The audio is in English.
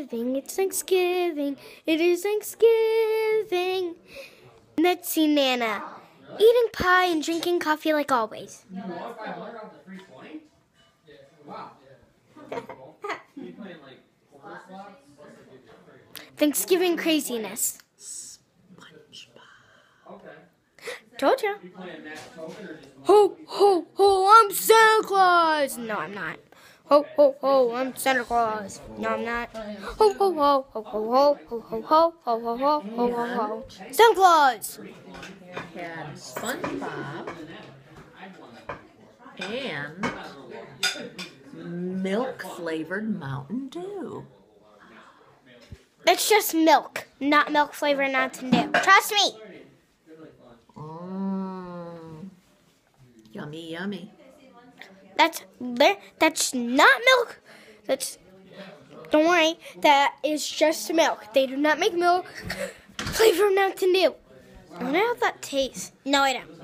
Thanksgiving, it's Thanksgiving, it is Thanksgiving. And let's see Nana, eating pie and drinking coffee like always. Thanksgiving craziness. Told you. Ho, ho, ho, I'm Santa Claus. No, I'm not. Ho, ho, ho, I'm Santa Claus. No, I'm not. Ho, ho, ho, ho, ho, ho, ho, ho, ho, ho, ho, ho, ho, ho, ho. Santa Claus. Had SpongeBob and milk-flavored Mountain Dew. That's just milk, not milk flavored Mountain Dew. Trust me. Yummy, yummy. That's not milk. Don't worry. That is just milk. They do not make milk flavored Mountain Dew. I don't know how that tastes. No, I don't.